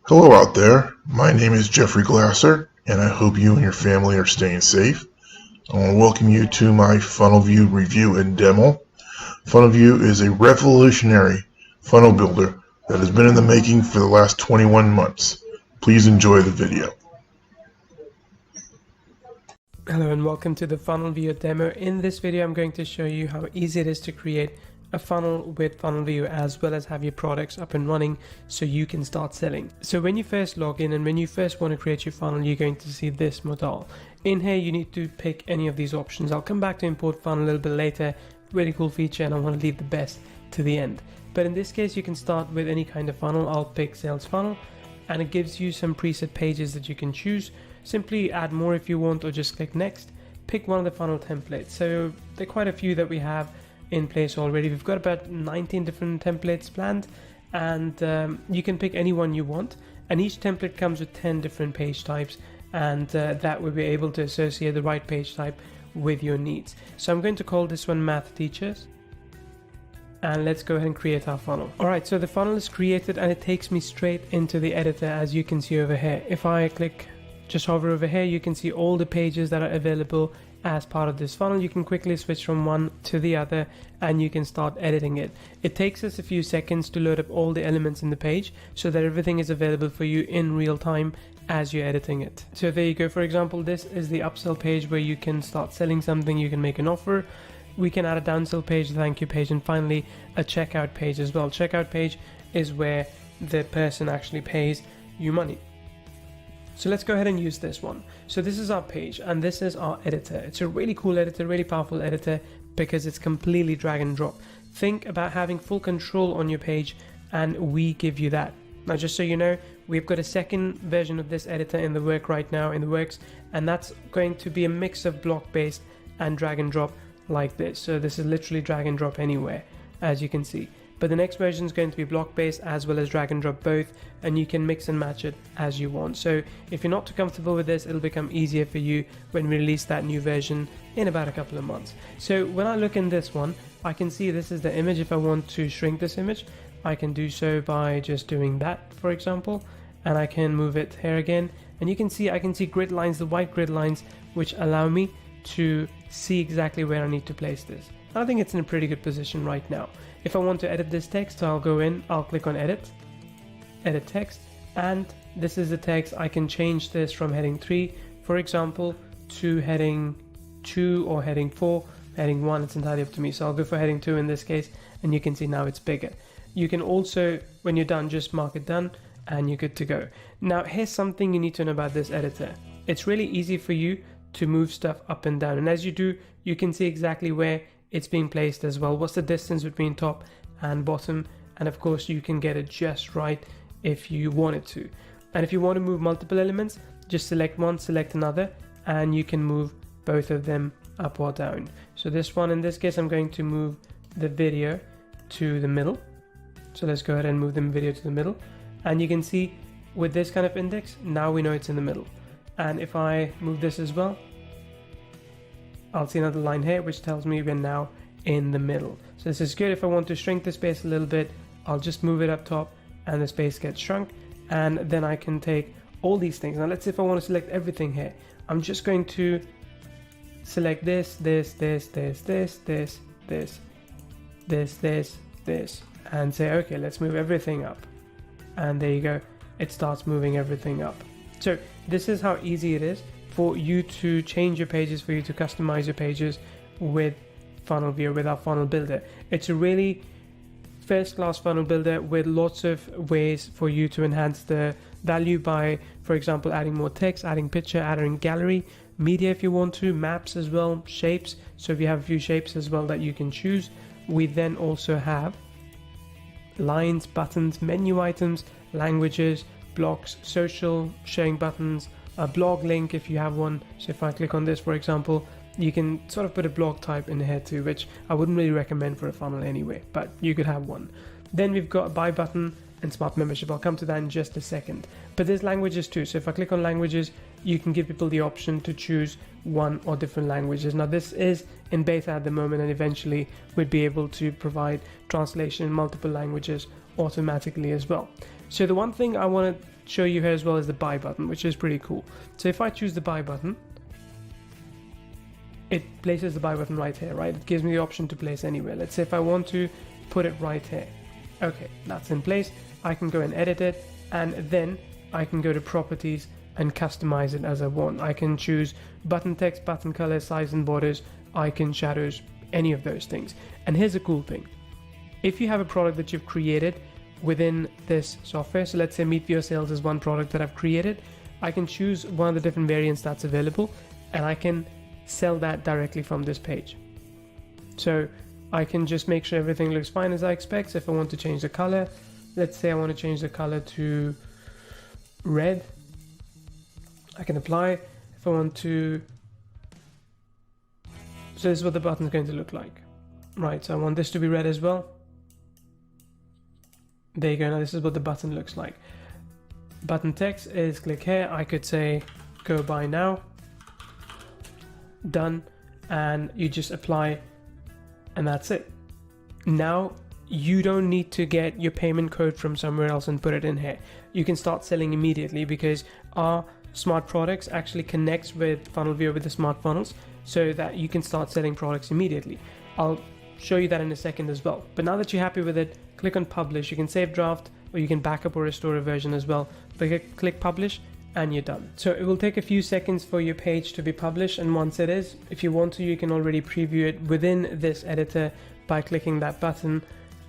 Hello out there, my name is Jeffrey Glasser, and I hope you and your family are staying safe. I want to welcome you to my Funnelvio review and demo. Funnelvio is a revolutionary funnel builder that has been in the making for the last 21 months. Please enjoy the video. Hello and welcome to the Funnelvio demo. In this video, I'm going to show you how easy it is to create a funnel with Funnelvio as well as have your products up and running so you can start selling. So when you first log in and when you first want to create your funnel, you're going to see this modal. In here, you need to pick any of these options. I'll come back to import funnel a little bit later. Really cool feature, and I want to leave the best to the end. But in this case, you can start with any kind of funnel. I'll pick sales funnel, and it gives you some preset pages that you can choose. Simply add more if you want, or just click next. Pick one of the funnel templates. So there are quite a few that we have in place already. We've got about 19 different templates planned, and you can pick any one you want. And each template comes with 10 different page types, and that will be able to associate the right page type with your needs. So I'm going to call this one Math Teachers. And let's go ahead and create our funnel. Alright, so the funnel is created and it takes me straight into the editor, as you can see over here. If I just hover over here, you can see all the pages that are available as part of this funnel. You can quickly switch from one to the other and you can start editing it. It takes us a few seconds to load up all the elements in the page so that everything is available for you in real time as you're editing it. So there you go. For example, this is the upsell page where you can start selling something, you can make an offer. We can add a downsell page, a thank you page, and finally a checkout page as well. Checkout page is where the person actually pays you money. So let's go ahead and use this one. So this is our page and this is our editor. It's a really cool editor, really powerful editor because it's completely drag and drop. Think about having full control on your page and we give you that. Now, just so you know, we've got a second version of this editor in the works, and that's going to be a mix of block based and drag and drop like this. So this is literally drag and drop anywhere, as you can see. But the next version is going to be block based as well as drag and drop both, and you can mix and match it as you want. So if you're not too comfortable with this, it'll become easier for you when we release that new version in about a couple of months. So when I look in this one, I can see this is the image. If I want to shrink this image, I can do so by just doing that, for example, and I can move it here again. And you can see, I can see grid lines, the white grid lines, which allow me to see exactly where I need to place this. I think it's in a pretty good position right now. If I want to edit this text, I'll go in, I'll click on edit text, and this is the text. I can change this from heading 3, for example, to heading 2 or heading 4, heading 1, it's entirely up to me. So I'll go for heading 2 in this case, and you can see now it's bigger. You can also, when you're done, just mark it done and you're good to go. Now, here's something you need to know about this editor. It's really easy for you to move stuff up and down, and as you do, you can see exactly where it's being placed as well. What's the distance between top and bottom? And of course, you can get it just right if you wanted to. And if you want to move multiple elements, just select one, select another, and you can move both of them up or down. So this one, in this case, I'm going to move the video to the middle. So let's go ahead and move the video to the middle. And you can see with this kind of index, now we know it's in the middle. And if I move this as well, I'll see another line here which tells me we're now in the middle. So this is good. If I want to shrink the space a little bit, I'll just move it up top and the space gets shrunk, and then I can take all these things. Now let's say if I want to select everything here, I'm just going to select this, and say okay, let's move everything up. And there you go, it starts moving everything up. So this is how easy it is for you to change your pages, for you to customize your pages with Funnelvio, with our funnel builder. It's a really first-class funnel builder with lots of ways for you to enhance the value by, for example, adding more text, adding picture, adding gallery, media if you want to, maps as well, shapes. So if you have a few shapes as well that you can choose. We then also have lines, buttons, menu items, languages, blocks, social, sharing buttons, a blog link if you have one. So if I click on this, for example, you can sort of put a blog type in here too, which I wouldn't really recommend for a funnel anyway, but you could have one. Then we've got a buy button and smart membership. I'll come to that in just a second. But there's languages too. So if I click on languages, you can give people the option to choose one or different languages. Now this is in beta at the moment, and eventually we'd be able to provide translation in multiple languages automatically as well. So the one thing I want to show you here as well is the buy button, which is pretty cool. So if I choose the buy button, it places the buy button right here, right? It gives me the option to place anywhere. Let's say if I want to put it right here. Okay, that's in place. I can go and edit it, and then I can go to properties and customize it as I want. I can choose button text, button color, size and borders, icon, shadows, any of those things. And here's a cool thing. If you have a product that you've created within this software, so let's say Meet Viewer Sales is one product that I've created, I can choose one of the different variants that's available, and I can sell that directly from this page. So I can just make sure everything looks fine as I expect. So if I want to change the color, let's say I want to change the color to red, I can apply. If I want to, so this is what the button is going to look like, right? So I want this to be red as well. There you go. Now this is what the button looks like. Button text is click here. I could say go buy now, done, and you just apply, and that's it. Now you don't need to get your payment code from somewhere else and put it in here. You can start selling immediately because our smart products actually connects with Funnelvio with the smart funnels, so that you can start selling products immediately. I'll show you that in a second as well. But now that you're happy with it, click on publish. You can save draft, or you can backup or restore a version as well. But click publish and you're done. So it will take a few seconds for your page to be published, and once it is, if you want to, you can already preview it within this editor by clicking that button.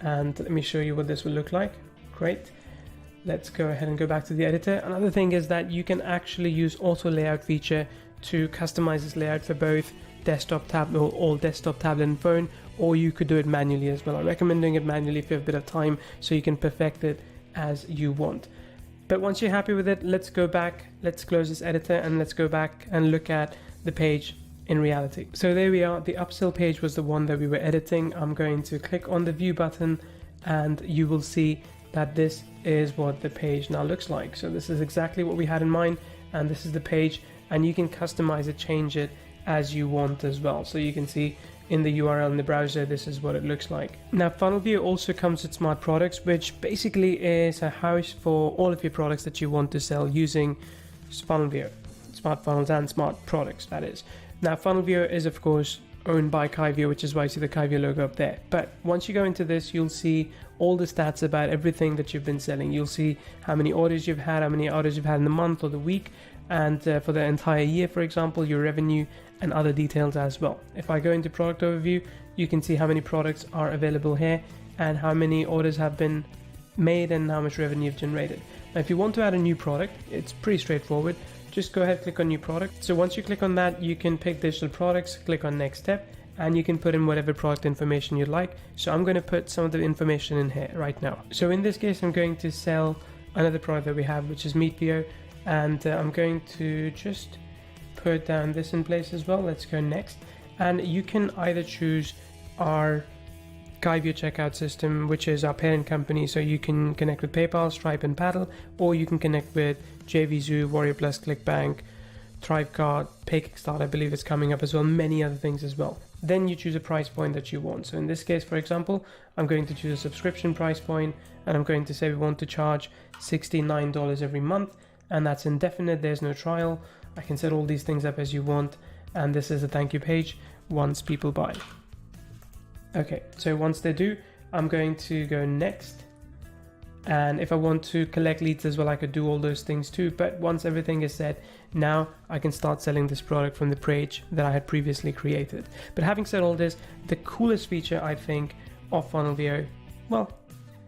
And let me show you what this will look like. Great. Let's go ahead and go back to the editor. Another thing is that you can actually use auto layout feature to customize this layout for both desktop, tab, or all desktop, tablet and phone, or you could do it manually as well. I recommend doing it manually if you have a bit of time, so you can perfect it as you want. But once you're happy with it, let's go back, let's close this editor, and let's go back and look at the page in reality. So there we are. The upsell page was the one that we were editing. I'm going to click on the view button, and you will see that this is what the page now looks like. So this is exactly what we had in mind, and this is the page, and you can customize it, change it as you want as well. So you can see in the URL in the browser, this is what it looks like. Now Funnelvio also comes with smart products, which basically is a house for all of your products that you want to sell using Funnelvio, smart funnels and smart products, that is. Now Funnelvio is of course owned by Kyvio, which is why you see the Kyvio logo up there. But once you go into this, you'll see all the stats about everything that you've been selling. You'll see how many orders you've had, how many orders you've had in the month or the week, and for the entire year, for example, your revenue and other details as well. If I go into product overview, you can see how many products are available here and how many orders have been made and how much revenue you've generated. Now, if you want to add a new product, it's pretty straightforward. Just go ahead, click on new product. So once you click on that, you can pick digital products, click on next step, and you can put in whatever product information you'd like. So I'm going to put some of the information in here right now. So in this case, I'm going to sell another product that we have, which is Meet Viewer, and I'm going to just put down this in place as well. Let's go next. And you can either choose our Kyvio checkout system, which is our parent company, so you can connect with PayPal, Stripe and Paddle, or you can connect with JVZoo, Warrior Plus, ClickBank, Thrivecart, PayKickstart, I believe it's coming up as well, many other things as well. Then you choose a price point that you want. So in this case, for example, I'm going to choose a subscription price point, and I'm going to say we want to charge $69 every month, and that's indefinite, there's no trial. I can set all these things up as you want, and this is a thank you page once people buy. Okay, so once they do, I'm going to go next. And if I want to collect leads as well, I could do all those things too. But once everything is set, now I can start selling this product from the page that I had previously created. But having said all this, the coolest feature I think of Funnelvio, well,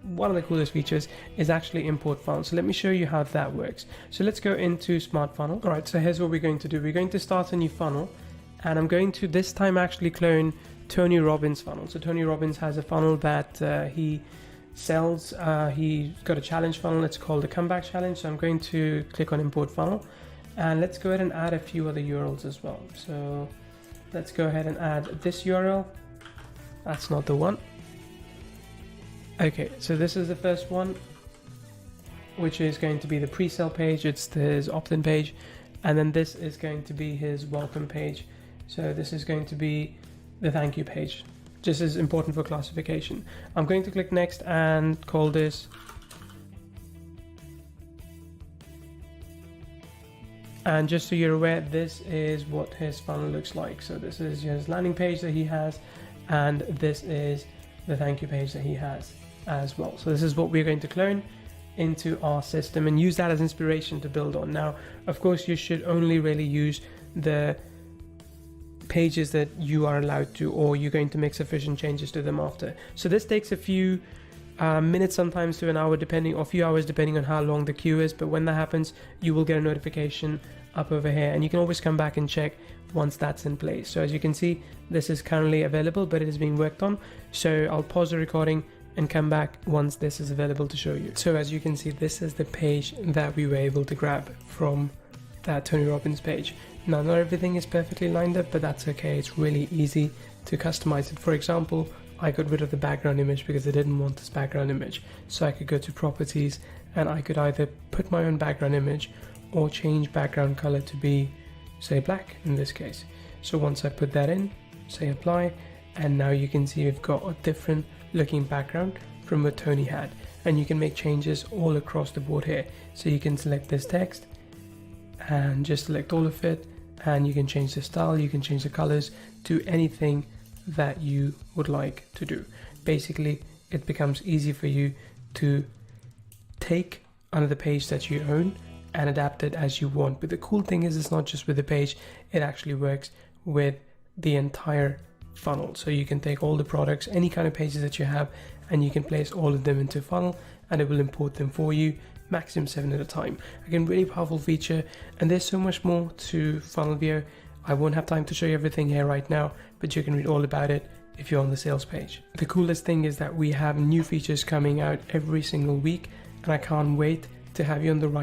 one of the coolest features is actually import funnels. So let me show you how that works. So let's go into Smart Funnel. All right, so here's what we're going to do. We're going to start a new funnel, and I'm going to this time actually clone Tony Robbins' funnel. So Tony Robbins has a funnel that he sells. He's got a challenge funnel. It's called the Comeback Challenge. So I'm going to click on Import Funnel, and let's go ahead and add a few other URLs as well. So let's go ahead and add this URL. That's not the one. Okay, so this is the first one, which is going to be the pre-sale page. It's this opt-in page. And then this is going to be his welcome page. So this is going to be the thank you page. Just as important for classification. I'm going to click next and call this and just so you're aware, this is what his funnel looks like. So this is his landing page that he has, and this is the thank you page that he has as well. So this is what we're going to clone into our system and use that as inspiration to build on. Now, of course, you should only really use the pages that you are allowed to, or you're going to make sufficient changes to them after. So this takes a few minutes, sometimes to an hour, depending, or a few hours depending on how long the queue is. But when that happens, you will get a notification up over here, and you can always come back and check once that's in place. So as you can see, this is currently available, but it is being worked on. So I'll pause the recording and come back once this is available to show you. So as you can see, this is the page that we were able to grab from that Tony Robbins page. Now, not everything is perfectly lined up, but that's okay. It's really easy to customize it. For example, I got rid of the background image because I didn't want this background image. So I could go to properties and I could either put my own background image or change background color to be, say, black in this case. So once I put that in, say apply, and now you can see we've got a different looking background from what Tony had. And you can make changes all across the board here. So you can select this text and just select all of it, and you can change the style, you can change the colors to anything that you would like to do. Basically, it becomes easy for you to take another page that you own and adapt it as you want. But the cool thing is, it's not just with the page, it actually works with the entire funnel. So you can take all the products, any kind of pages that you have, and you can place all of them into a funnel, and it will import them for you, maximum 7 at a time. Again, really powerful feature, and there's so much more to Funnelvio. I won't have time to show you everything here right now, but you can read all about it if you're on the sales page. The coolest thing is that we have new features coming out every single week, and I can't wait to have you on the ride